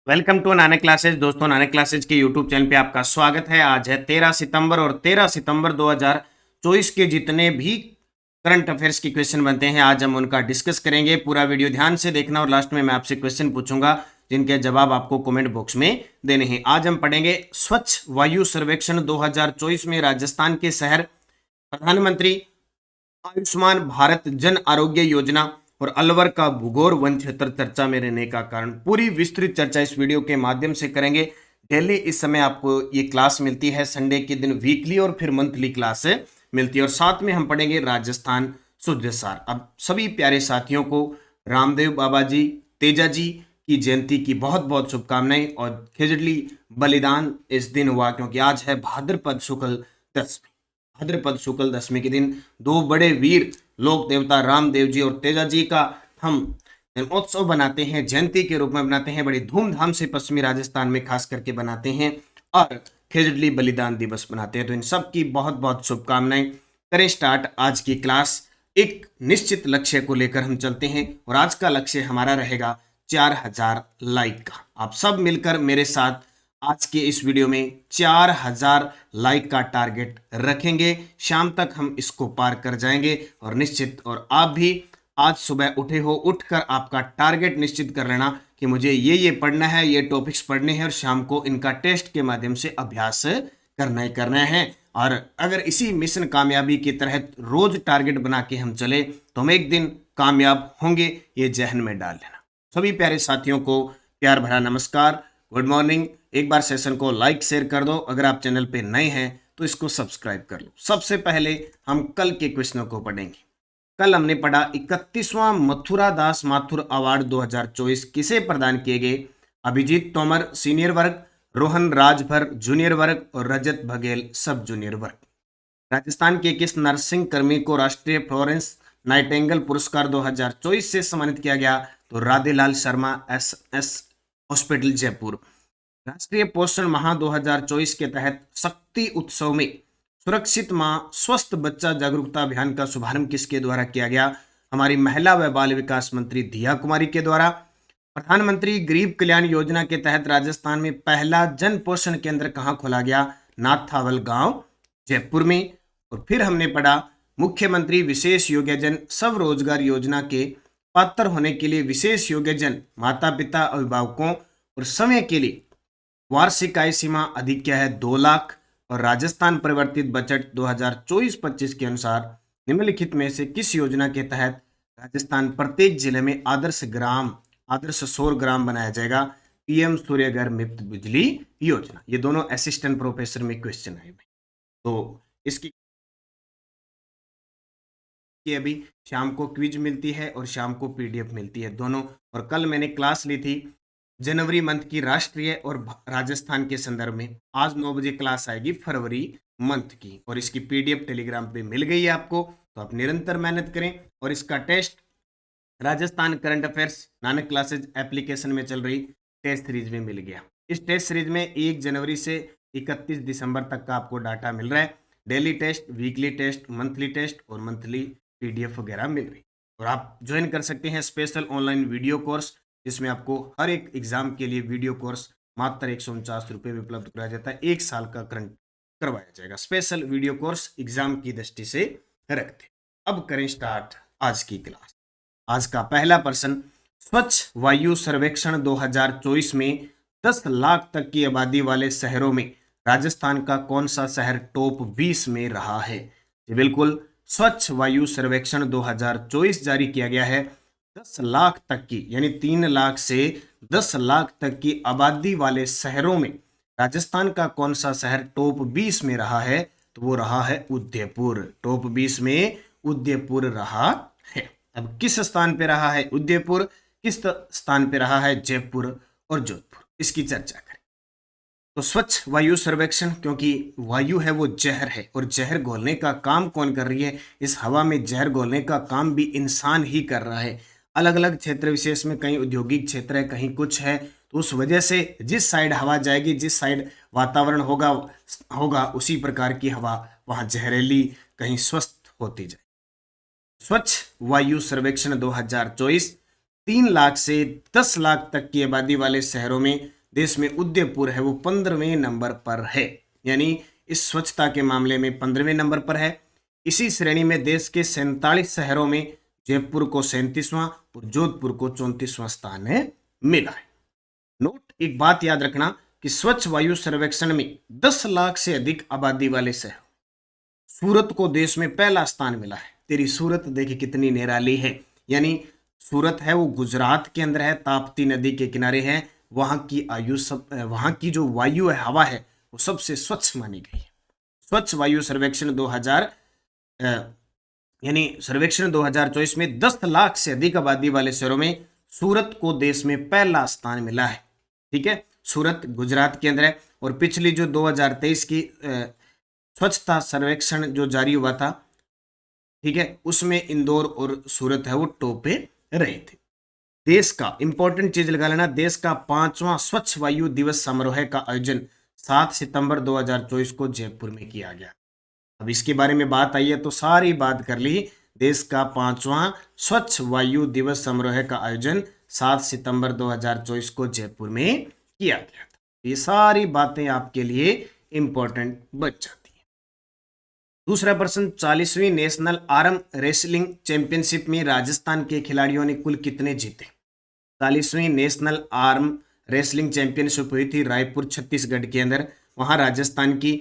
Welcome to Nanak classes. दोस्तों, Nanak classes के YouTube channel पे आपका स्वागत है। आज है 13 सितंबर और 13 सितंबर 2024 के जितने भी करंट अफेयर्स के क्वेश्चन बनते हैं आज हम उनका डिस्कस करेंगे। पूरा वीडियो ध्यान से देखना और लास्ट में मैं आपसे क्वेश्चन पूछूंगा जिनके जवाब आपको कमेंट बॉक्स में देने हैं। आज हम पढ़ेंगे स्वच्छ वायु सर्वेक्षण 2024 में राजस्थान के शहर, प्रधानमंत्री आयुष्मान भारत जन आरोग्य योजना और अलवर का भूगोल वन क्षेत्र चर्चा में रहने का कारण। पूरी विस्तृत चर्चा इस वीडियो के माध्यम से करेंगे। डेली इस समय आपको ये क्लास मिलती है, संडे के दिन वीकली और फिर मंथली क्लास मिलती है। और साथ में हम पढ़ेंगे राजस्थान शुद्ध सार। अब सभी प्यारे साथियों को रामदेव बाबा जी, तेजा जी की जयंती की बहुत बहुत शुभकामनाएं। और खिजड़ी बलिदान इस दिन हुआ क्योंकि आज है भाद्रपद शुक्ल दशमी। भाद्रपद शुक्ल दशमी के दिन दो बड़े वीर लोक देवता रामदेव जी और तेजा जी का हम जन्मोत्सव बनाते हैं, जयंती के रूप में बनाते हैं। बड़ी धूमधाम से पश्चिमी राजस्थान में खास करके बनाते हैं और खिजड़ी बलिदान दिवस बनाते हैं। तो इन सब की बहुत बहुत शुभकामनाएं। करें स्टार्ट आज की क्लास। एक निश्चित लक्ष्य को लेकर हम चलते हैं और आज का लक्ष्य हमारा रहेगा 4000 लाइक का। आप सब मिलकर मेरे साथ आज के इस वीडियो में 4000 लाइक का टारगेट रखेंगे। शाम तक हम इसको पार कर जाएंगे और निश्चित। और आप भी आज सुबह उठे हो, उठकर आपका टारगेट निश्चित कर लेना कि मुझे ये पढ़ना है, ये टॉपिक्स पढ़ने हैं और शाम को इनका टेस्ट के माध्यम से अभ्यास करना है। और अगर इसी मिशन कामयाबी के तहत रोज टारगेट बना के हम चले तो हम एक दिन कामयाब होंगे, ये जहन में डाल लेना। सभी प्यारे साथियों को प्यार भरा नमस्कार, गुड मॉर्निंग। एक बार सेशन को लाइक शेयर कर दो। अगर आप चैनल पे नए हैं तो इसको सब्सक्राइब कर लो। सबसे पहले हम कल के क्वेश्चनों को पढ़ेंगे। कल हमने पढ़ा 31वां मथुरा दास माथुर अवार्ड 2024 किसे प्रदान किए गए? अभिजीत तोमर सीनियर वर्ग, रोहन राजभर जूनियर वर्ग और रजत बघेल सब जूनियर वर्ग। राजस्थान के किस नर्सिंग कर्मी को राष्ट्रीय फ्लोरेंस नाइटेंगल पुरस्कार 2024 से सम्मानित किया गया? तो राधेलाल शर्मा, SS हॉस्पिटल जयपुर। राष्ट्रीय पोषण माह 2024 के तहत शक्ति उत्सव में सुरक्षित मां स्वस्थ बच्चा जागरूकता अभियान का शुभारंभ किसके द्वारा किया गया? हमारी महिला व बाल विकास मंत्री दिया कुमारी के द्वारा। प्रधानमंत्री गरीब कल्याण योजना के तहत राजस्थान में पहला जन पोषण केंद्र कहां खोला गया? नाथावल गांव जयपुर में। और फिर हमने पढ़ा मुख्यमंत्री विशेष योग्यजन स्वरोजगार योजना के पात्र होने के लिए विशेष योग्यजन माता पिता अभिभावकों और समय के लिए वार्षिक आय सीमा अधिक क्या है? 2 लाख। और राजस्थान परिवर्तित बजट 2024-25 के अनुसार निम्नलिखित में से किस योजना के तहत राजस्थान प्रत्येक जिले में आदर्श सौर ग्राम बनाया जाएगा? PM सूर्यघर मुफ्त बिजली योजना। ये दोनों असिस्टेंट प्रोफेसर में क्वेश्चन आए। तो इसकी अभी शाम को क्विज मिलती है और शाम को PDF मिलती है दोनों। और कल मैंने क्लास ली थी जनवरी मंथ की राष्ट्रीय और राजस्थान के संदर्भ में। आज 9 बजे क्लास आएगी फरवरी मंथ की और इसकी PDF टेलीग्राम पे मिल गई है आपको। तो आप निरंतर मेहनत करें और इसका test Rajasthan current affairs Nanak classes application में चल रही टेस्ट सीरीज में मिल गया। इस टेस्ट सीरीज में 1 जनवरी से 31 दिसंबर तक का आपको डाटा मिल रहा है। Daily test, weekly test, monthly test और मंथली PDF वगैरह मिल रही। और आप ज्वाइन कर सकते हैं स्पेशल ऑनलाइन वीडियो कोर्स जिसमें आपको हर एक एग्जाम के लिए वीडियो कोर्स मात्र 149 रुपये में उपलब्ध कराया जाता है। 1 साल का करंट करवाया जाएगा। स्पेशल वीडियो कोर्स एग्जाम की दृष्टि से रखते। अब करें स्टार्ट आज की क्लास। आज का पहला प्रश्न, स्वच्छ वायु सर्वेक्षण 2024 में 10 लाख तक की आबादी वाले शहरों में राजस्थान का कौन सा शहर टॉप 20 में रहा है? जी बिल्कुल, स्वच्छ वायु सर्वेक्षण 2024 जारी किया गया है। 10 लाख तक की यानी 3 लाख से 10 लाख तक की आबादी वाले शहरों में राजस्थान का कौन सा शहर टॉप 20 में रहा है? तो वो रहा है उदयपुर। टॉप 20 में उदयपुर रहा है। अब किस स्थान पे रहा है उदयपुर, किस स्थान पे रहा है जयपुर और जोधपुर, इसकी चर्चा करें। तो स्वच्छ वायु सर्वेक्षण, क्योंकि वायु है वो जहर है और जहर घोलने का काम कौन कर रही है? इस हवा में जहर घोलने का काम भी इंसान ही कर रहा है। अलग अलग क्षेत्र विशेष में कहीं औद्योगिक क्षेत्र है, कहीं कुछ है। तो उस वजह से जिस साइड हवा जाएगी, जिस साइड वातावरण होगा उसी प्रकार की हवा वहाँ जहरीली कहीं स्वस्थ होती जाए। स्वच्छ वायु सर्वेक्षण 2024 3 लाख से 10 लाख तक की आबादी वाले शहरों में देश में उदयपुर है वो 15वें नंबर पर है, यानी इस स्वच्छता के मामले में 15वें नंबर पर है। इसी श्रेणी में देश के 47 शहरों में जयपुर को 37वां और जोधपुर को 34वां स्थान मिला है। नोट, एक बात याद रखना कि स्वच्छ वायु सर्वेक्षण में 10 लाख से अधिक आबादी वाले शहर, सूरत को देश में पहला स्थान मिला है। तेरी सूरत देखिए कितनी निराली है, यानी सूरत है वो गुजरात के अंदर है, ताप्ती नदी के किनारे है। वहां की जो वायु है, हवा है, वो सबसे स्वच्छ मानी गई है। स्वच्छ वायु सर्वेक्षण 2000 यानी सर्वेक्षण 2024 में 10 लाख से अधिक आबादी वाले शहरों में सूरत को देश में पहला स्थान मिला है। ठीक है, सूरत गुजरात के अंदर है। और पिछली जो 2023 की स्वच्छता सर्वेक्षण जो जारी हुआ था, ठीक है, उसमें इंदौर और सूरत है वो टॉप पे रहे थे। देश का इंपॉर्टेंट चीज लगा लेना, देश का 5वां स्वच्छ वायु दिवस समारोह का आयोजन 7 सितंबर 2024 को जयपुर में किया गया। अब इसके बारे में बात आई है तो सारी बात कर ली। देश का 5वां स्वच्छ वायु दिवस समारोह का आयोजन 7 सितंबर 2024 को जयपुर में किया गया था। ये सारी बातें आपके लिए इंपॉर्टेंट बच जाती है। दूसरा प्रश्न, 40वीं नेशनल आर्म रेसलिंग चैंपियनशिप में राजस्थान के खिलाड़ियों ने कुल कितने जीते? 40वीं नेशनल आर्म रेसलिंग चैंपियनशिप हुई थी रायपुर छत्तीसगढ़ के अंदर। वहां राजस्थान की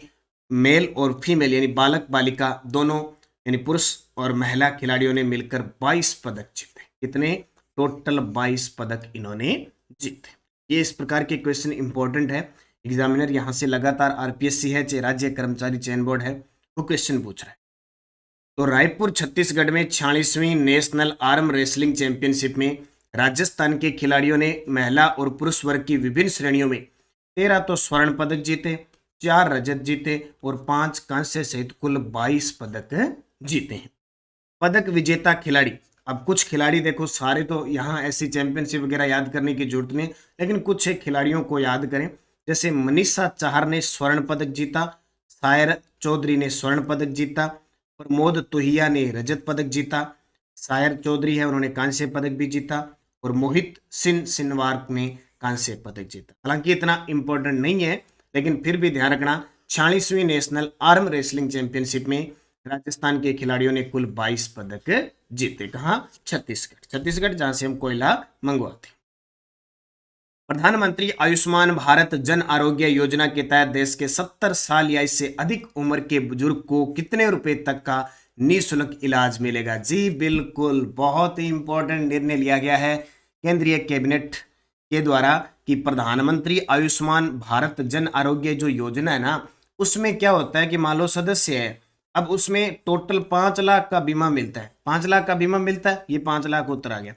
मेल और फीमेल यानी बालक बालिका दोनों यानी पुरुष और महिला खिलाड़ियों ने मिलकर 22 पदक जीते। कितने? टोटल 22 पदक इन्होंने जीते। ये इस प्रकार के क्वेश्चन इंपॉर्टेंट है। एग्जामिनर यहाँ से लगातार आरपीएससी है चाहे राज्य कर्मचारी चयन बोर्ड है, वो क्वेश्चन पूछ रहा है। तो रायपुर छत्तीसगढ़ में 46वीं नेशनल आर्म रेसलिंग चैंपियनशिप में राजस्थान के खिलाड़ियों ने महिला और पुरुष वर्ग की विभिन्न श्रेणियों में 13 तो स्वर्ण पदक जीते, 4 रजत जीते और 5 कांस्य सहित कुल 22 पदक जीते हैं। पदक विजेता खिलाड़ी, अब कुछ खिलाड़ी देखो, सारे तो यहाँ ऐसी चैंपियनशिप वगैरह याद करने की जरूरत नहीं, लेकिन कुछ एक खिलाड़ियों को याद करें। जैसे मनीषा चाहर ने स्वर्ण पदक जीता, सायर चौधरी ने स्वर्ण पदक जीता, प्रमोद तुहिया ने रजत पदक जीता, सायर चौधरी है उन्होंने कांस्य पदक भी जीता और मोहित सिंह सिनवार ने कांस्य पदक जीता। हालांकि इतना इंपॉर्टेंट नहीं है, लेकिन फिर भी ध्यान रखना 46वीं नेशनल आर्म रेसलिंग चैंपियनशिप में राजस्थान के खिलाड़ियों ने कुल 22 पदक जीते। कहाँ? छत्तीसगढ़ जहां से हम कोयला मंगवाते। प्रधानमंत्री आयुष्मान भारत जन आरोग्य योजना के तहत देश के 70 साल या इससे अधिक उम्र के बुजुर्ग को कितने रुपए तक का निःशुल्क इलाज मिलेगा? जी बिल्कुल, बहुत ही इंपॉर्टेंट निर्णय लिया गया है केंद्रीय कैबिनेट के द्वारा कि प्रधानमंत्री आयुष्मान भारत जन आरोग्य जो योजना है ना, उसमें क्या होता है कि मान लो सदस्य है, अब उसमें टोटल 5 लाख का बीमा मिलता है। 5 लाख का बीमा मिलता है, ये 5 लाख उत्तर आ गया।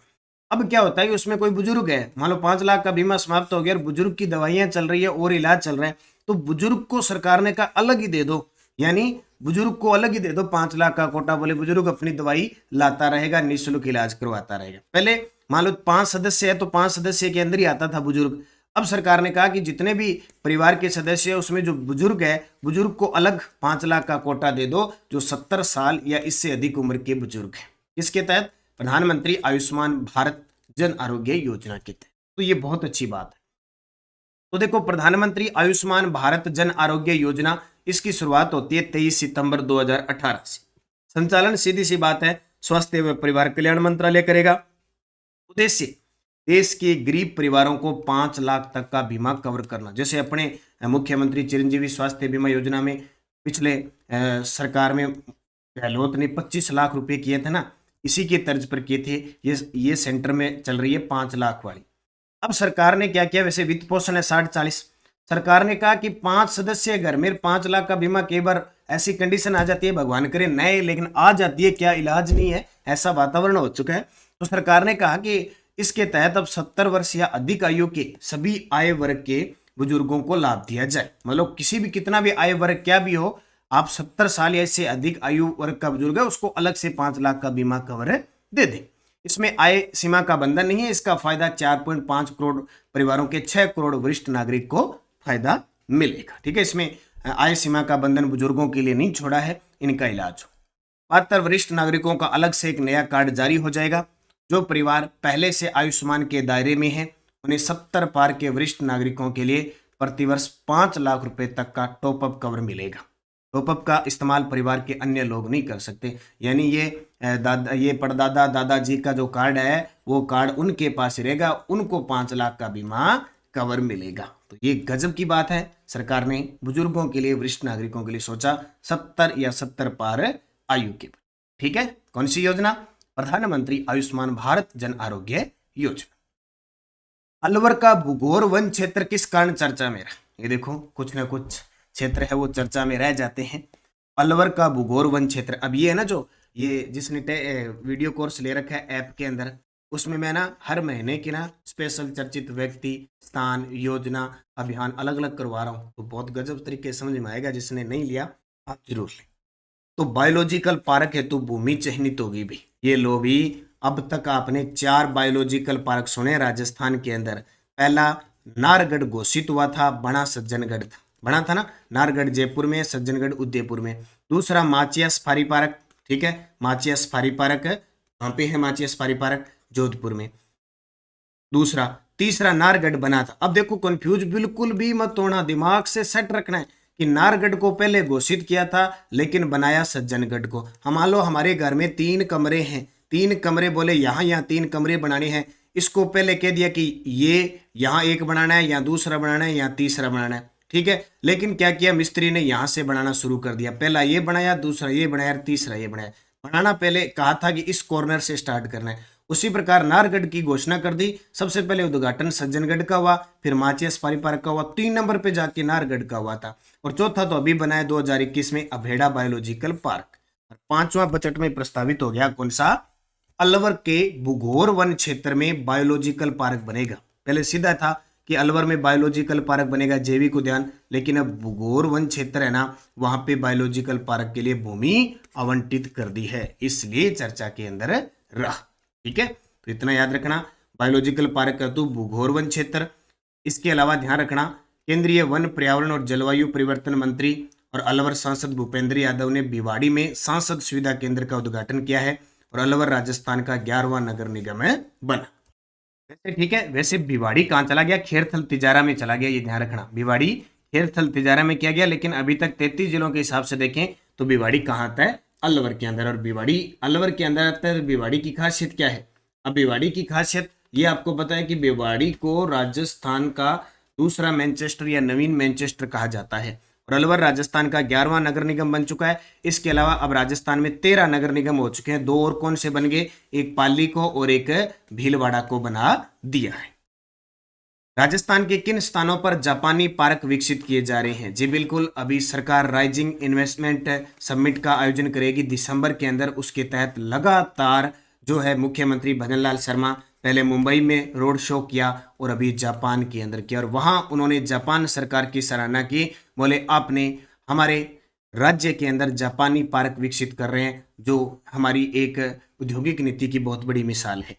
अब क्या होता है कि उसमें कोई बुजुर्ग है, मान लो 5 लाख का बीमा समाप्त हो गया और बुजुर्ग की दवाइयां चल रही है और इलाज चल रहा है, तो बुजुर्ग को सरकार ने कहा अलग ही दे दो, यानी बुजुर्ग को अलग ही दे दो 5 लाख का कोटा, बोले बुजुर्ग अपनी दवाई लाता रहेगा, निःशुल्क इलाज करवाता रहेगा। पहले मान लो 5 सदस्य है तो 5 सदस्य के अंदर ही आता था बुजुर्ग। अब सरकार ने कहा कि जितने भी परिवार के सदस्य है उसमें जो बुजुर्ग है, बुजुर्ग को अलग 5 लाख का कोटा दे दो, जो 70 साल या इससे अधिक उम्र के बुजुर्ग हैं। इसके तहत प्रधानमंत्री आयुष्मान भारत जन आरोग्य योजना के तहत, तो ये बहुत अच्छी बात है। तो देखो, प्रधानमंत्री आयुष्मान भारत जन आरोग्य योजना, इसकी शुरुआत होती है 23 सितंबर 2018 से। संचालन सीधी सी बात है स्वास्थ्य एवं परिवार कल्याण मंत्रालय करेगा। उद्देश्य देश के गरीब परिवारों को 5 लाख तक का बीमा कवर करना। जैसे अपने मुख्यमंत्री चिरंजीवी स्वास्थ्य बीमा योजना में पिछले सरकार में गहलोत ने 25 लाख रुपए किए थे ना, इसी के तर्ज पर किए थे। ये सेंटर में चल रही है 5 लाख वाली। अब सरकार ने क्या किया, वैसे वित्त पोषण है 60-40, सरकार ने कहा कि 5 सदस्य घर में 5 लाख का बीमा, कई बार ऐसी कंडीशन आ जाती है, भगवान करे नए, लेकिन आ जाती है, क्या इलाज नहीं है, ऐसा वातावरण हो चुका है। तो सरकार ने कहा कि इसके तहत अब 70 वर्ष या अधिक आयु के सभी आय वर्ग के बुजुर्गों को लाभ दिया जाए। मतलब किसी भी, कितना भी आय वर्ग क्या भी हो, आप 70 साल या इससे अधिक आयु वर्ग का बुजुर्ग है उसको अलग से 5 लाख का बीमा कवर दे दें। इसमें आय सीमा का बंधन नहीं है। इसका फायदा 4.5 करोड़ परिवारों के 6 करोड़ वरिष्ठ नागरिक को फायदा मिलेगा। ठीक है, इसमें आय सीमा का बंधन बुजुर्गों के लिए नहीं छोड़ा है, इनका इलाज हो। पात्र वरिष्ठ नागरिकों का अलग से एक नया कार्ड जारी हो जाएगा। जो परिवार पहले से आयुष्मान के दायरे में है उन्हें 70 पार के वरिष्ठ नागरिकों के लिए प्रतिवर्ष 5 लाख रुपए तक का टॉपअप कवर मिलेगा। टॉपअप का इस्तेमाल परिवार के अन्य लोग नहीं कर सकते, यानी ये परदादा दादाजी का जो कार्ड है वो कार्ड उनके पास ही रहेगा, उनको 5 लाख का बीमा कवर मिलेगा। तो ये गजब की बात है, सरकार ने बुजुर्गों के लिए, वरिष्ठ नागरिकों के लिए सोचा 70 या 70 पार आयु के। ठीक है, कौन सी योजना? प्रधानमंत्री आयुष्मान भारत जन आरोग्य योजना। अलवर का भूगोल वन क्षेत्र किस कारण चर्चा में रहा? ये देखो, कुछ ना कुछ क्षेत्र है वो चर्चा में रह जाते हैं। अलवर का भूगोल वन क्षेत्र, अब ये है ना, जो ये जिसने वीडियो कोर्स ले रखा है ऐप के अंदर, उसमें मैं ना हर महीने की ना स्पेशल चर्चित व्यक्ति, स्थान, योजना, अभियान अलग अलग करवा रहा हूँ, तो बहुत गजब तरीके समझ में आएगा। जिसने नहीं लिया आप जरूर लें। तो बायोलॉजिकल पार्क हेतु भूमि चिन्हित होगी भी। ये लो भी, अब तक आपने 4 बायोलॉजिकल पार्क सुने राजस्थान के अंदर। पहला नारगढ़ घोषित हुआ था, बना सज्जनगढ़ था, बना था ना, नारगढ़ जयपुर में, सज्जनगढ़ उदयपुर में। दूसरा माचिया सफारी पार्क, ठीक है, माचिया सफारी पार्क वहां पे है, माचिया सफारी पार्क जोधपुर में दूसरा। तीसरा नारगढ़ बना था। अब देखो, कंफ्यूज बिल्कुल भी मत होना, दिमाग से सेट रखना है कि नारगढ़ को पहले घोषित किया था लेकिन बनाया सज्जनगढ़ को। हम मान लो हमारे घर में 3 कमरे हैं, 3 कमरे बोले यहाँ 3 कमरे बनाने हैं, इसको पहले कह दिया कि ये यहाँ एक बनाना है, यहाँ दूसरा बनाना है, यहाँ तीसरा बनाना है, ठीक है। लेकिन क्या किया, मिस्त्री ने यहाँ से बनाना शुरू कर दिया, पहला ये बनाया, दूसरा ये बनाया, तीसरा ये बनाया। बनाना पहले कहा था कि इस कॉर्नर से स्टार्ट करना है। उसी प्रकार नारगढ़ की घोषणा कर दी। सबसे पहले उद्घाटन सज्जनगढ़ का हुआ, फिर माचिया सफारी पार्क का हुआ, 3 नंबर पे जाके नारगढ़ का हुआ था, और चौथा तो अभी बनाया 2021 में अभेड़ा बायोलॉजिकल पार्क। 5वां बजट में प्रस्तावित हो गया कौन सा? अलवर के बुघोर वन क्षेत्र में बायोलॉजिकल पार्क बनेगा। पहले सीधा था कि अलवर में बायोलॉजिकल पार्क बनेगा, जैविक उद्यान, लेकिन अब बुघोर वन क्षेत्र है ना, वहां पे बायोलॉजिकल पार्क के लिए भूमि आवंटित कर दी है, इसलिए चर्चा के अंदर रहा। ठीक है, तो इतना याद रखना, बायोलॉजिकल पार्क का तो बुघोर वन क्षेत्र। इसके अलावा ध्यान रखना, केंद्रीय वन, पर्यावरण और जलवायु परिवर्तन मंत्री और अलवर सांसद भूपेंद्र यादव ने भिवाड़ी में सांसद सुविधा केंद्र का उद्घाटन किया है, और अलवर राजस्थान का 11वां नगर निगम बना। वैसे ठीक है, वैसे भिवाड़ी कहाँ चला गया? खेरथल तिजारा में चला गया, ये ध्यान रखना। भिवाड़ी खेरथल तिजारा में किया गया, लेकिन अभी तक 33 जिलों के हिसाब से देखें तो भिवाड़ी कहाँ आता है? अलवर के अंदर। और भिवाड़ी अलवर के अंदर आता है। भिवाड़ी की खासियत क्या है? अब भिवाड़ी की खासियत ये आपको पता है कि भिवाड़ी को राजस्थान का दूसरा मैनचेस्टर या नवीन मैनचेस्टर कहा जाता है, और अलवर राजस्थान का 11वां नगर निगम बन चुका है। इसके अलावा अब राजस्थान में 13 नगर निगम हो चुके हैं। 2 और कौन से बन गए? एक पाली को और एक भीलवाड़ा को बना दिया है। राजस्थान के किन स्थानों पर जापानी पार्क विकसित किए जा रहे हैं? जी बिल्कुल, अभी सरकार राइजिंग इन्वेस्टमेंट समिट का आयोजन करेगी दिसंबर के अंदर। उसके तहत लगातार जो है मुख्यमंत्री भजनलाल शर्मा पहले मुंबई में रोड शो किया और अभी जापान के अंदर किया, और वहां उन्होंने जापान सरकार की सराहना की। बोले आपने हमारे राज्य के अंदर जापानी पार्क विकसित कर रहे हैं, जो हमारी एक औद्योगिक नीति की बहुत बड़ी मिसाल है।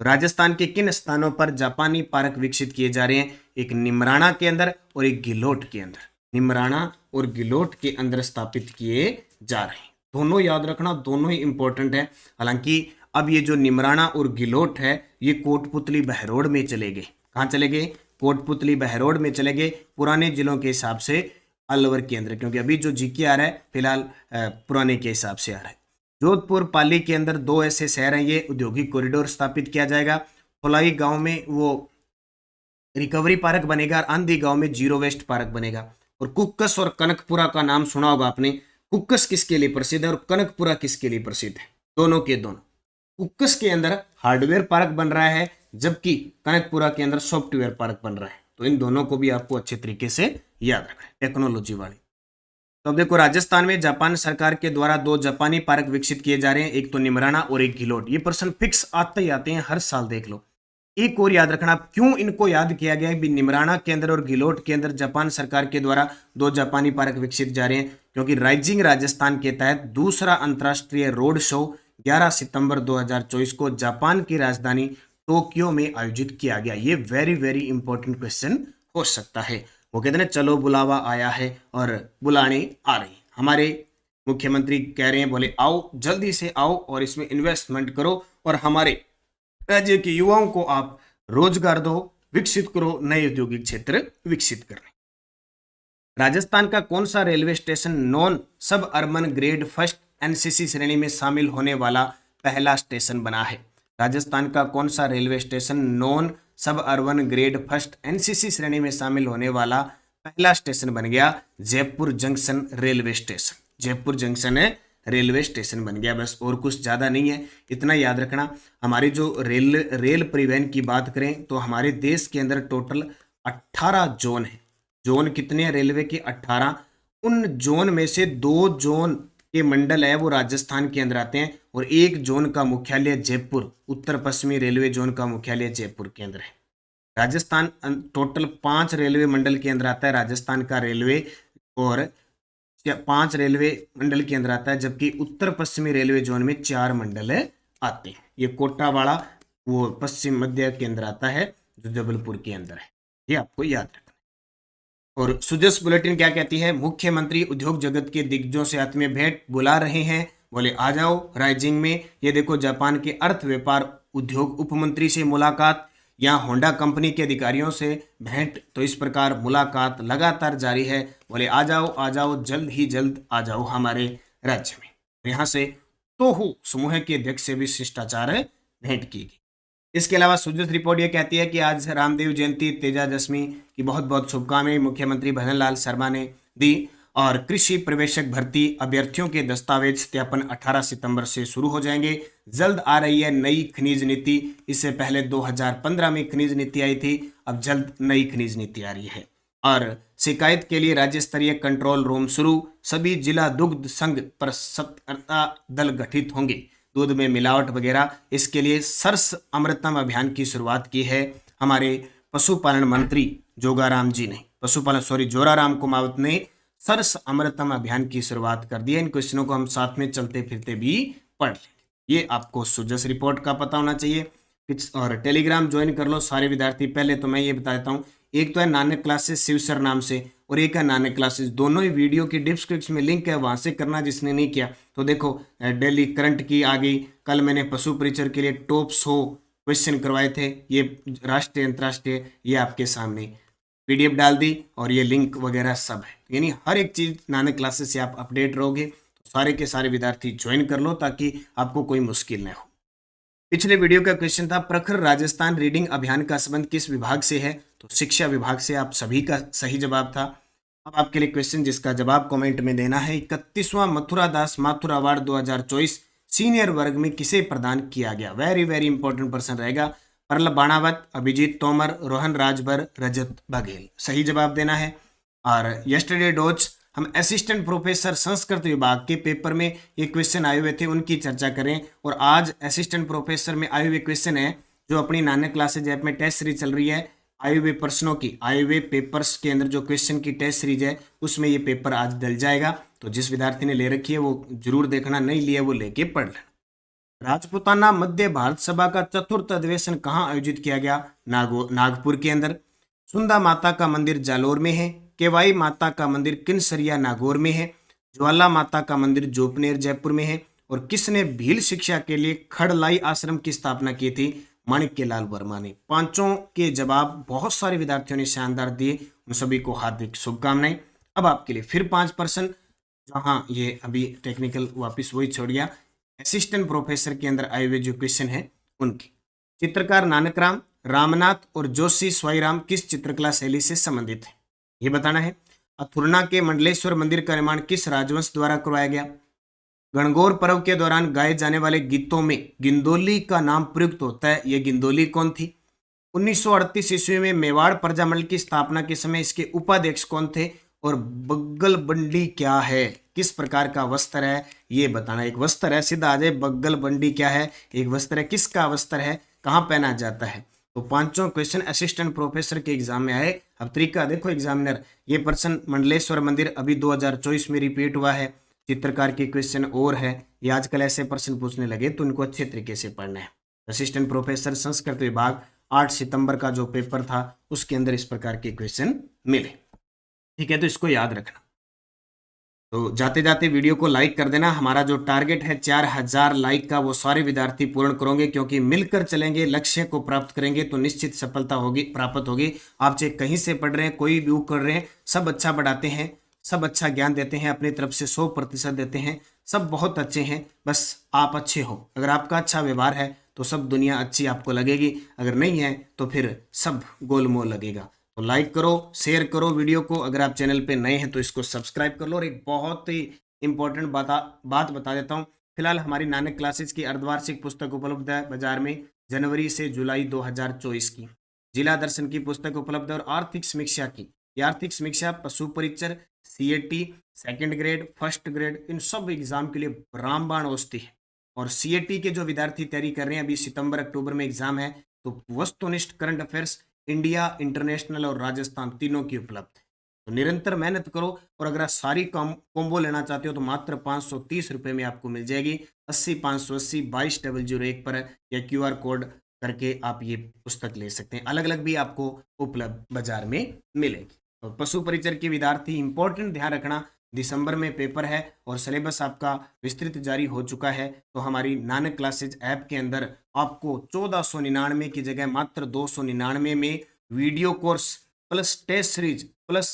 राजस्थान के किन स्थानों पर जापानी पार्क विकसित किए जा रहे हैं? एक निमराना के अंदर और एक गिलोट के अंदर। निमराना और गिलोट के अंदर स्थापित किए जा रहे हैं। दोनों याद रखना, दोनों ही इंपॉर्टेंट है। हालांकि अब ये जो निमराना और गिलोट है ये कोटपुतली बहरोड में चले गए। कहाँ चले गए? कोटपुतली बहरोड में चले गए, पुराने जिलों के हिसाब से अलवर के अंदर, क्योंकि अभी जो जीके आ रहा है फिलहाल पुराने के हिसाब से आ रहा है। जोधपुर पाली के अंदर 2 ऐसे शहर हैं, ये औद्योगिक कॉरिडोर स्थापित किया जाएगा। थोलाई गांव में वो रिकवरी पार्क बनेगा, और आंधी गांव में जीरो वेस्ट पार्क बनेगा। और कुक्कस और कनकपुरा का नाम सुना होगा आपने। कुक्कस किसके लिए प्रसिद्ध है और कनकपुरा किसके लिए प्रसिद्ध है? दोनों के दोनों। कुक्कस के अंदर हार्डवेयर पार्क बन रहा है, जबकि कनकपुरा के अंदर सॉफ्टवेयर पार्क बन रहा है। तो इन दोनों को भी आपको अच्छे तरीके से याद रखना है, टेक्नोलॉजी वाली। तो अब देखो, राजस्थान में जापान सरकार के द्वारा 2 जापानी पार्क विकसित किए जा रहे हैं, एक तो निमराना और एक गिलोट। ये प्रश्न फिक्स आते ही आते हैं, हर साल देख लो। एक और याद रखना, क्यों इनको याद किया गया है भी? निमराना के अंदर और गिलोट के अंदर जापान सरकार के द्वारा 2 जापानी पार्क विकसित जा रहे हैं, क्योंकि राइजिंग राजस्थान के तहत दूसरा अंतर्राष्ट्रीय रोड शो 11 सितंबर 2024 को जापान की राजधानी टोक्यो में आयोजित किया गया। ये वेरी वेरी इंपॉर्टेंट क्वेश्चन हो सकता है। वो कहते हैं चलो बुलावा आया है और बुलाने आ रही। हमारे मुख्यमंत्री कह रहे हैं, बोले आओ, जल्दी से आओ और इसमें इन्वेस्टमेंट करो और हमारे राज्य के युवाओं को आप रोजगार दो, विकसित करो, नए औद्योगिक क्षेत्र विकसित करने। राजस्थान का कौन सा रेलवे स्टेशन नॉन सब अर्बन ग्रेड फर्स्ट एनसीसी श्रेणी में शामिल होने वाला पहला स्टेशन बना है? राजस्थान का कौन सा रेलवे स्टेशन नॉन सब अर्बन ग्रेड फर्स्ट एनसीसी श्रेणी में शामिल होने वाला पहला स्टेशन बन गया? Jaipur junction railway station. Jaipur junction railway station बन गया, बस और कुछ ज़्यादा नहीं है, इतना याद रखना। हमारी जो रेल परिवहन की बात करें तो हमारे देश के अंदर टोटल 18 जोन है। जोन कितने हैं रेलवे के? 18। उन जोन में से 2 जोन के मंडल है वो राजस्थान के अंदर आते हैं और एक जोन का मुख्यालय जयपुर, उत्तर पश्चिमी रेलवे जोन का मुख्यालय जयपुर के अंदर है। राजस्थान टोटल 5 रेलवे मंडल के अंदर आता है राजस्थान का रेलवे, और 5 रेलवे मंडल के अंदर आता है, जबकि उत्तर पश्चिमी रेलवे जोन में 4 मंडल आते हैं। ये कोटावाड़ा वो पश्चिम मध्य के अंदर आता है जो जबलपुर के अंदर है, ये आपको याद रखना। और सुजस बुलेटिन क्या कहती है? मुख्यमंत्री उद्योग जगत के दिग्गजों से आत्मीय भेंट बुला रहे हैं, बोले आ जाओ राइजिंग में। ये देखो जापान के अर्थ व्यापार उद्योग उपमंत्री से मुलाकात, यहाँ होंडा कंपनी के अधिकारियों से भेंट। तो इस प्रकार मुलाकात लगातार जारी है, बोले आ जाओ जल्द ही जल्द आ जाओ हमारे राज्य में। यहाँ से तोहू समूह के अध्यक्ष से भी शिष्टाचार भेंट की गई। इसके अलावा सुजस रिपोर्ट ये कहती है कि आज रामदेव जयंती तेजादशमी की बहुत बहुत शुभकामनाएं मुख्यमंत्री भजन लाल शर्मा ने दी। और कृषि प्रवेशक भर्ती अभ्यर्थियों के दस्तावेज सत्यापन 18 सितंबर से शुरू हो जाएंगे। जल्द आ रही है नई खनिज नीति, इससे पहले 2015 में खनिज नीति आई थी, अब जल्द नई खनिज नीति आ रही है। और शिकायत के लिए राज्य स्तरीय कंट्रोल रूम शुरू, सभी जिला दुग्ध संघ पर सतर्कता दल गठित होंगे, दूध में मिलावट वगैरह, इसके लिए सरस अमृतम अभियान की शुरुआत की है हमारे पशुपालन मंत्री जोराराम कुमावत ने सरस अमृतम अभियान की शुरुआत कर दी है। इन क्वेश्चनों को हम साथ में चलते फिरते भी पढ़ लेंगे, ये आपको सुजस रिपोर्ट का पता होना चाहिए। और टेलीग्राम ज्वाइन कर लो सारे विद्यार्थी। पहले तो मैं ये बता देता हूँ, एक तो है नानक क्लासेस शिव सर नाम से और एक है नानक क्लासेस, दोनों ही वीडियो की डिस्क्रिप्शन में लिंक है, वहाँ से करना जिसने नहीं किया। तो देखो डेली करंट की आ गई, कल मैंने पशु परिचर के लिए टॉप 100 क्वेश्चन करवाए थे, ये राष्ट्रीय अंतर्राष्ट्रीय, ये आपके सामने PDF डाल दी और ये लिंक वगैरह सब है। यानी हर एक चीज़ नानक क्लासेस से आप अपडेट रहोगे, तो सारे के सारे विद्यार्थी ज्वाइन कर लो ताकि आपको कोई मुश्किल न हो। पिछले वीडियो का क्वेश्चन था प्रखर राजस्थान रीडिंग अभियान का संबंध किस विभाग से है? तो शिक्षा विभाग से आप सभी का सही जवाब था। अब आपके लिए क्वेश्चन जिसका जवाब कमेंट में देना है, 31वां मथुरा दास माथुर अवार्ड 2024 सीनियर वर्ग में किसे प्रदान किया गया? वेरी वेरी इंपॉर्टेंट प्रश्न रहेगा। परल बाणावत, अभिजीत तोमर, रोहन राजभर, रजत बघेल, सही जवाब देना है। और यस्टरडे डोज हम असिस्टेंट प्रोफेसर संस्कृत विभाग के पेपर में ये क्वेश्चन आए हुए थे, उनकी चर्चा करें। और आज असिस्टेंट प्रोफेसर में आए हुए क्वेश्चन है जो अपनी नानक क्लासेज ऐप में टेस्ट सीरीज चल रही है, आए हुए प्रश्नों की, आए हुए पेपर्स के अंदर जो क्वेश्चन की टेस्ट सीरीज है उसमें ये पेपर आज डल जाएगा। तो जिस विद्यार्थी ने ले रखी है वो जरूर देखना, नहीं लिया वो लेके पढ़ लेना। राजपुताना मध्य भारत सभा का 4th अधिवेशन कहाँ आयोजित किया गया? नागपुर के अंदर। सुंदा माता का मंदिर जालोर में है, केवाई माता का मंदिर किनसरिया नागौर में है, ज्वाला माता का मंदिर जोपनेर जयपुर में है। और किसने भील शिक्षा के लिए खड़लाई आश्रम की स्थापना की थी? माणिक्य लाल वर्मा ने। पांचों के जवाब बहुत सारे विद्यार्थियों ने शानदार दिए, उन सभी को हार्दिक शुभकामनाएं। अब आपके लिए फिर 5%, जहां ये अभी टेक्निकल वापिस वही छोड़ गया, असिस्टेंट प्रोफेसर के अंदर आए हुए जो क्वेश्चन है उनकी। चित्रकार नानकराम, रामनाथ और जोशी स्वाईराम किस चित्रकला शैली से संबंधित है? ये बताना है। अथुरना के मंडलेश्वर मंदिर का निर्माण किस राजवंश द्वारा करवाया गया? गणगौर पर्व के दौरान गाए जाने वाले गीतों में गिंदोली का नाम प्रयुक्त होता है, यह गिंदोली कौन थी? 1938 ईस्वी में मेवाड़ प्रजामंडल की स्थापना के समय इसके उपाध्यक्ष कौन थे? और बग्गल बंडी क्या है, किस प्रकार का वस्त्र है, ये बताना। एक वस्त्र है, सीधा आ जाए, बग्गल बंडी क्या है, एक वस्त्र है, किसका वस्त्र है, कहाँ पहना जाता है। तो पांचों क्वेश्चन असिस्टेंट प्रोफेसर के एग्जाम में आए। अब तरीका देखो एग्जामिनर, ये प्रश्न मंडलेश्वर मंदिर अभी 2024 में रिपीट हुआ है, चित्रकार के क्वेश्चन और है, ये आजकल ऐसे प्रश्न पूछने लगे तो उनको अच्छे तरीके से पढ़ना है। असिस्टेंट प्रोफेसर संस्कृत विभाग 8 सितंबर का जो पेपर था उसके अंदर इस प्रकार के क्वेश्चन मिले, ठीक है, तो इसको याद रखना। तो जाते जाते वीडियो को लाइक कर देना। हमारा जो टारगेट है 4000 लाइक का, वो सारे विद्यार्थी पूर्ण करेंगे, क्योंकि मिलकर चलेंगे, लक्ष्य को प्राप्त करेंगे तो निश्चित सफलता होगी, प्राप्त होगी। आप चाहे कहीं से पढ़ रहे हैं, कोई भी कर रहे हैं, सब अच्छा पढ़ाते हैं, सब अच्छा ज्ञान देते हैं, अपनी तरफ से 100% देते हैं, सब बहुत अच्छे हैं। बस आप अच्छे हो, अगर आपका अच्छा व्यवहार है तो सब दुनिया अच्छी आपको लगेगी, अगर नहीं है तो फिर सब गोलमोल लगेगा। तो लाइक करो, शेयर करो वीडियो को। अगर आप चैनल पे नए हैं तो इसको सब्सक्राइब कर लो। और एक बहुत ही इंपॉर्टेंट बात बता देता हूँ। फिलहाल हमारी नानक क्लासेज की अर्धवार्षिक पुस्तक उपलब्ध है बाजार में, जनवरी से जुलाई 2024 की। जिला दर्शन की पुस्तक उपलब्ध है, और आर्थिक समीक्षा की। ये आर्थिक समीक्षा पशु परीक्षर, CAT, second grade, first grade, इन सब एग्जाम के लिए रामबाण औषधि है। और सीएटी के जो विद्यार्थी तैयारी कर रहे हैं, अभी सितंबर अक्टूबर में एग्जाम है, तो वस्तुनिष्ठ करंट अफेयर्स इंडिया, इंटरनेशनल और राजस्थान तीनों की उपलब्ध है। तो निरंतर मेहनत करो। और अगर आप सारी कॉम्बो लेना चाहते हो तो मात्र 530 रुपये में आपको मिल जाएगी। 80 580 22 001 पर, या QR कोड करके आप ये पुस्तक ले सकते हैं। अलग अलग भी आपको उपलब्ध बाजार में मिलेगी। तो पशु परिचर के विद्यार्थी इंपॉर्टेंट ध्यान रखना, दिसंबर में पेपर है और सिलेबस आपका विस्तृत जारी हो चुका है। तो हमारी नानक क्लासेज ऐप के अंदर आपको 1499 की जगह मात्र 299 में video course plus test series plus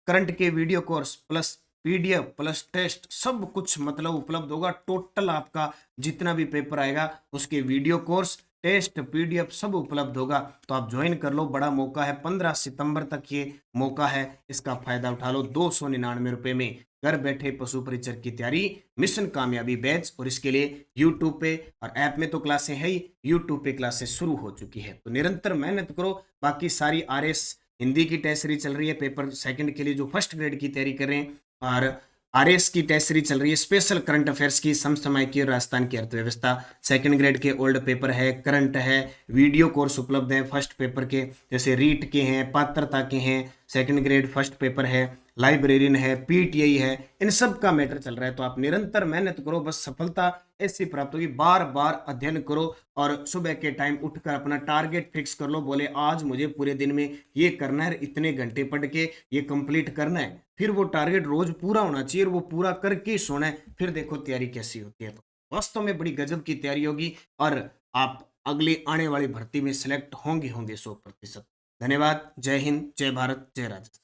current के video course plus PDF plus test सब कुछ मतलब उपलब्ध होगा। टोटल आपका जितना भी पेपर आएगा उसके वीडियो कोर्स, टेस्ट, PDF सब उपलब्ध होगा। तो आप ज्वाइन कर लो, बड़ा मौका है, 15 सितंबर तक ये मौका है, इसका फायदा उठा लो। 299 रुपये में घर बैठे पशु परिचर की तैयारी, मिशन कामयाबी बैच। और इसके लिए यूट्यूब पे और ऐप में तो क्लासें है ही, यूट्यूब पे क्लासेस शुरू हो चुकी है। तो निरंतर मेहनत करो। बाकी सारी RS हिंदी की टेस्ट सीरीज चल रही है, पेपर सेकंड के लिए जो फर्स्ट ग्रेड की तैयारी कर रहे हैं, और RS की टेस्ट सीरीज चल रही है, स्पेशल करंट अफेयर्स की, समसामयिकी और राजस्थान की अर्थव्यवस्था। सेकंड ग्रेड के ओल्ड पेपर है, करंट है, वीडियो कोर्स उपलब्ध है फर्स्ट पेपर के, जैसे रीट के हैं, पात्रता के हैं, सेकंड ग्रेड फर्स्ट पेपर है, लाइब्रेरियन है, PTI है, इन सब का मैटर चल रहा है। तो आप निरंतर मेहनत करो, बस सफलता ऐसी प्राप्त होगी। बार बार अध्ययन करो और सुबह के टाइम उठकर अपना टारगेट फिक्स कर लो। बोले आज मुझे पूरे दिन में ये करना है, इतने घंटे पढ़ के ये कंप्लीट करना है। फिर वो टारगेट रोज पूरा होना चाहिए और वो पूरा करके ही सोना है। फिर देखो तैयारी कैसी होती है। तो वास्तव में बड़ी गजब की तैयारी होगी और आप अगली आने वाली भर्ती में सिलेक्ट होंगे 100%। धन्यवाद। जय हिंद, जय भारत, जय राजस्थान।